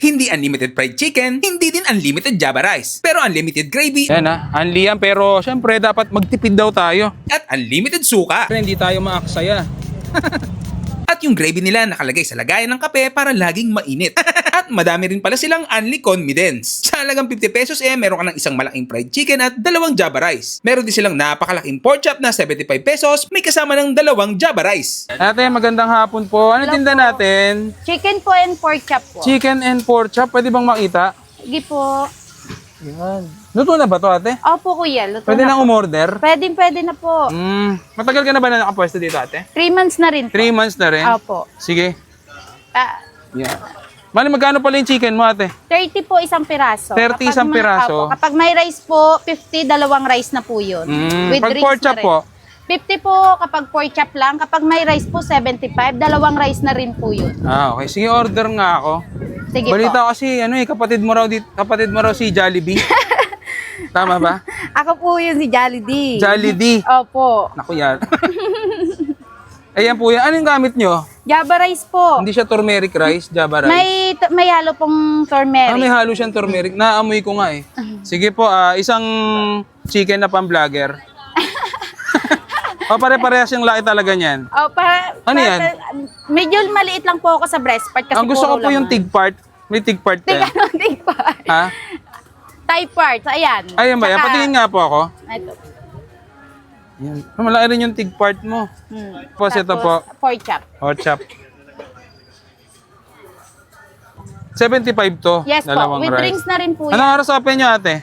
Hindi unlimited fried chicken, hindi din unlimited Java rice. Pero unlimited gravy Yan unli yan, pero syempre dapat magtipid daw tayo. at unlimited suka. Pero hindi tayo maaksaya. At yung gravy nila nakalagay sa lagayan ng kape para laging mainit. At madami rin pala silang unli convenience. Sa halagang 50 pesos meron ka ng isang malaking fried chicken at 2 Java rice. Meron din silang napakalaking pork chop na 75 pesos, may kasama ng 2 Java rice. Ate, magandang hapon po. Ano Hello tinda po. natin? Chicken po and pork chop po. Chicken and pork chop. Pwede bang makita? Sige po. Yan. Luto na ba to, ate? Opo kuya, luto Pwede na nang po. umorder? Pwede na po. Matagal ka na ba na nakapwesto dito, ate? 3 months na rin po. 3 months na rin? Opo. Sige. Ah, Yan. Mali, magkano pala yung chicken mo, ate? 30 po isang piraso. 30 isang piraso? Opo. Kapag may rice po, 50, dalawang rice na po yun. With Pag drinks pork chop na rin. po? 50 po kapag pork chop lang. Kapag may rice po, 75. Dalawang rice na rin po yun. Okay. Sige, order nga ako. Sige Balita po. kasi, kapatid mo raw si Jollibee. Tama ba? Ako po yun si Jolly D. Jolly D. Opo. Naku yan. Ayan po yan. Anong gamit nyo? Java rice po. Hindi siya turmeric rice, Java rice. May halo pong turmeric. May halo siyang turmeric. Naamoy ko nga eh. Sige po, isang chicken na pang-vlogger. O pare-parehas yung laki talaga niyan. Oh, Ano yan? Medyo maliit lang po ako sa breast part kasi Ang gusto ko puro po yung laman. tig part. May tig part Tig eh. ano, tig part. Ha? Thigh parts, ayan. Ayan ba yan? Tsaka- Patingin nga po ako. Ito. Yan. Malaki rin yung tig part mo. Tapos ito po. Pork chop. Hot chop. 75 to. Yes po, dalawang with rice. drinks na rin po yan. Anong oras open nyo, ate?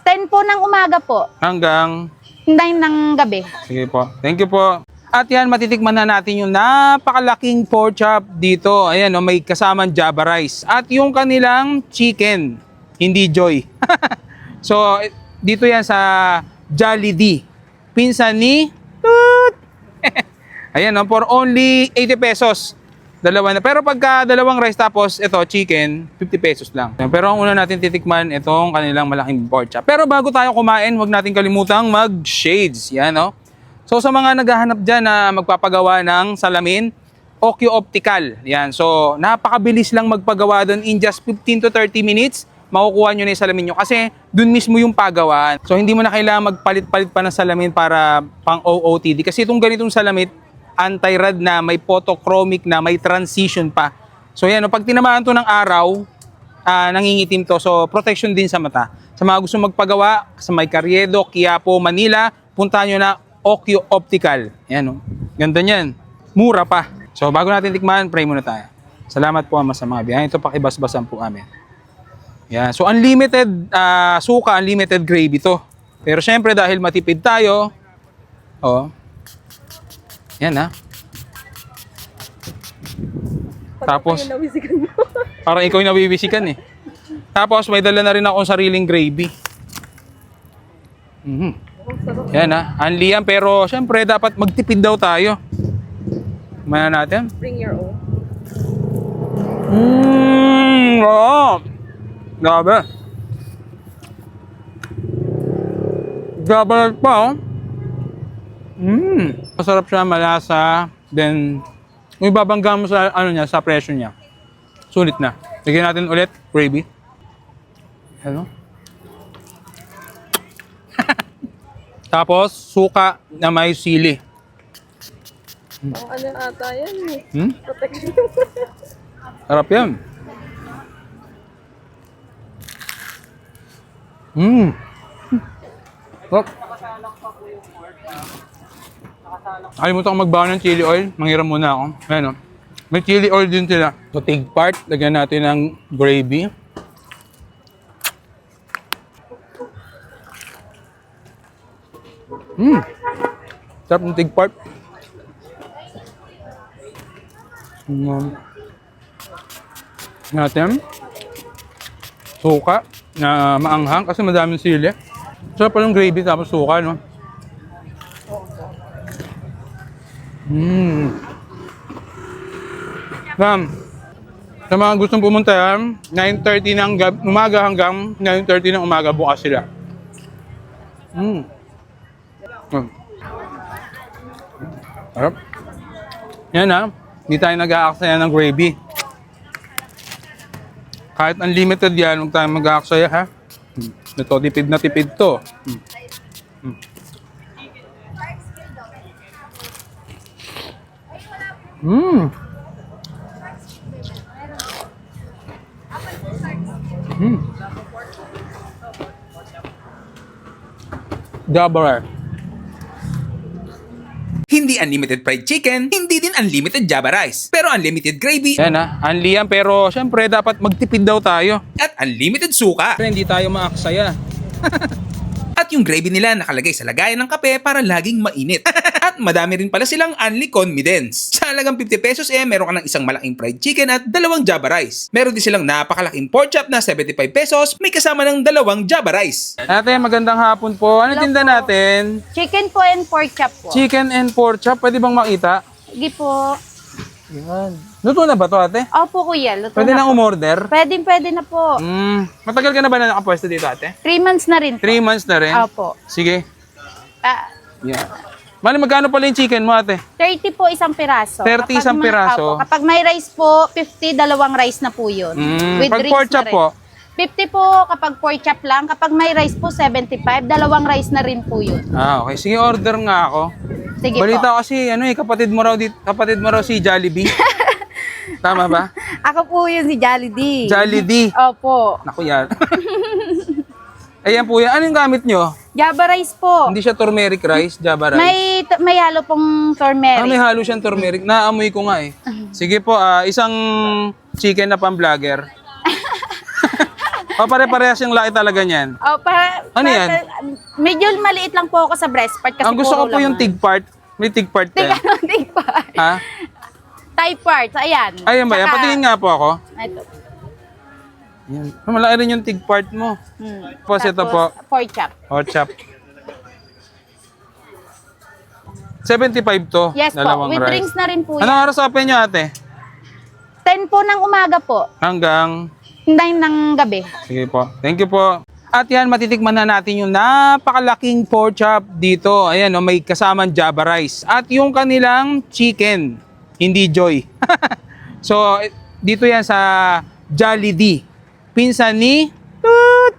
10 po ng umaga po. Hanggang? 9 ng gabi. Sige po. Thank you po. At yan, matitikman na natin yung napakalaking pork chop dito. Ayan, may kasamang Java rice. At yung kanilang chicken, hindi Joy. So, dito yan sa Jolly D. Pinsan ni Toot. Ayan, for only 80 pesos. Dalawa na. Pero pagka dalawang rice tapos ito, chicken, 50 pesos lang. Pero ang una natin titikman, itong kanilang malaking pork chop. Pero bago tayo kumain, huwag natin kalimutang mag-shades. Yan, no? So, sa mga naghahanap dyan na magpapagawa ng salamin, Okyo Optical. Yan. So, napakabilis lang magpagawa doon in just 15 to 30 minutes. Makukuha nyo na yung salamin nyo kasi doon mismo yung pagawaan. So, hindi mo na kailangan magpalit-palit pa ng salamin para pang OOTD. Kasi itong ganitong salamin, anti-rad na, may photochromic na, may transition pa. So yan, pag tinamaan to ng araw, nangingitim to. So protection din sa mata. Sa mga gusto magpagawa, sa may Carriedo, Quiapo, Manila, punta nyo na Okyo Optical. Yan, ganda niyan. Mura pa. So bago natin tikman, pray muna tayo. Salamat po ama sa mga biyahe. Ito pakibasbasan po amin. Yan. So unlimited suka, unlimited gravy to. Pero syempre dahil matipid tayo, yan Tapos, parang ikaw yung nabibisikan eh. Tapos, may dala na rin akong sariling gravy. Yan unli yan, pero syempre dapat magtipid daw tayo. Kumana natin. Bring your own. Oo. Grabe. Grabe pa Masarap siya, malasa. Then, kung ibabangga mo sa, sa presyo niya, sulit na. Lagyan natin ulit, gravy. Hello? Tapos, suka na may sili. Ang ano ata yan eh. Protection. Sarap yan. Sarap. Nakalimutan ko magbawa ng chili oil. Manghiram muna ako. Ayan May chili oil din sila. So, tig part. Lagyan natin ng gravy. Sarap ng tig part. Natin. Suka na maanghang kasi madaming sili. Sarap pa yung gravy tapos suka, no? Ma'am, sa mga gustong pumunta, 9:30 ng umaga hanggang 9:30 ng umaga bukas sila. Sarap. Yan hindi tayo nag-aaksaya ng gravy. Kahit unlimited yan, huwag tayong mag-aaksaya ha. Ito, tipid na tipid to. Mm. Jabber. Hindi unlimited fried chicken, hindi din unlimited Java rice. Pero unlimited gravy Yan ha, unli yan, pero syempre dapat magtipid daw tayo. at unlimited suka. Pero hindi tayo maaksaya. At yung gravy nila nakalagay sa lagayan ng kape para laging mainit. At madami rin pala silang unli conmidens. Sa halagang 50 pesos meron ka ng isang malaking fried chicken at 2 Java rice. Meron din silang napakalaking pork chop na 75 pesos, may kasama ng 2 Java rice. Ate, magandang hapon po. Ano Hello tinda po. natin? Chicken po and pork chop po. Chicken and pork chop. Pwede bang makita? Sige po. Yan. Luto na ba to, ate? Opo kuya, luto Pwede na nang po. umorder? Pwede na po. Matagal ka na ba na nakapwesto dito, ate? 3 months na rin po. 3 months na rin? Opo. Sige. Ah, Yan. Mali, magkano pala yung chicken mo, ate? 30 po isang piraso. 30 isang piraso. Opo, kapag may rice po, 50, dalawang rice na po yun. With Pag drinks pork chop na rin. po? 50 po kapag pork chop lang. Kapag may rice po, 75. Dalawang rice na rin po yun. Okay. Sige, order nga ako. Sige Balita po. kasi, kapatid mo raw si Jollibee. Tama ba? Ako po yun si Jolly D. Jolly D. Opo. Naku yan. Ayan po yan. Anong gamit nyo? Java rice po. Hindi siya turmeric rice, Java rice. May halo pong turmeric. May halo siyang turmeric. Naamoy ko nga eh. Sige po, isang chicken na pang-vlogger. O pare-parehas yung laki talaga niyan. Oh, Ano yan? Medyo maliit lang po ako sa breast part kasi Ang gusto ko puro po yung laman. tig part. May tig part Tig din. ano, tig part. Ha? Thigh parts, ayan. Ayan ba yan? Tsaka- Patingin nga po ako. Ito. Yan. Malaki rin yung tig part mo. Tapos ito po. Pork chop. Hot chop. 75 to. Yes po, dalawang with rice. drinks na rin po yan. Anong oras open nyo, ate? 10 po ng umaga po. Hanggang... 9 ng gabi. Sige po. Thank you po. At yan, matitikman na natin yung napakalaking pork chop dito. Ayan, may kasamang Java rice. At yung kanilang chicken, hindi Joy. So, dito yan sa Jolly D. Pinsan ni Toot.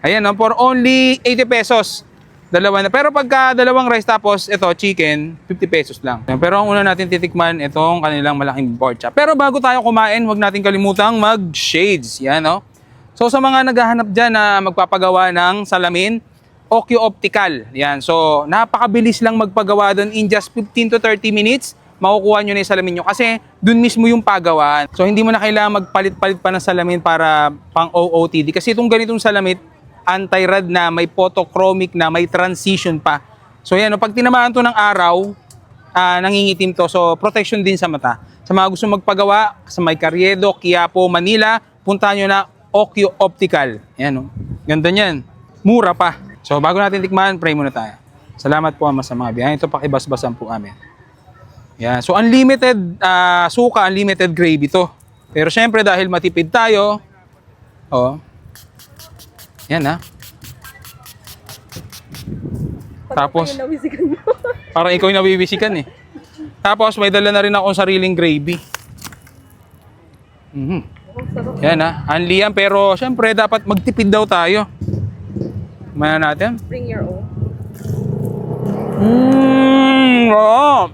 Ayan, for only 80 pesos. Dalawa na. Pero pagka dalawang rice tapos ito, chicken, 50 pesos lang. Pero ang una natin titikman, itong kanilang malaking pork chop. Pero bago tayo kumain, huwag natin kalimutang mag-shades. Yan, no? So sa mga naghahanap dyan na magpapagawa ng salamin, Okyo Optical. Yan. So napakabilis lang magpagawa doon in just 15 to 30 minutes. Makukuha nyo na yung salamin nyo kasi doon mismo yung pagawaan. So hindi mo na kailangan magpalit-palit pa ng salamin para pang OOTD. Kasi itong ganitong salamin, anti-rad na, may photochromic na, may transition pa. So yan, pag tinamaan to ng araw, nangingitim to. So protection din sa mata. Sa mga gusto magpagawa, sa may Carriedo, Quiapo, Manila, punta nyo na Okyo Optical. Yan, ganda niyan. Mura pa. So bago natin tikman, pray muna tayo. Salamat po ama sa mga biyahe. Ito pakibasbasan po amin. Yan. So unlimited suka, unlimited gravy to. Pero syempre dahil matipid tayo, yan ha. Tapos, Nawisigan mo. parang ikaw yung nabibisikan eh. Tapos, may dala na rin akong sariling gravy. Yan ha. Unli yan, pero syempre dapat magtipid daw tayo. Mana natin? Bring your own. Oo.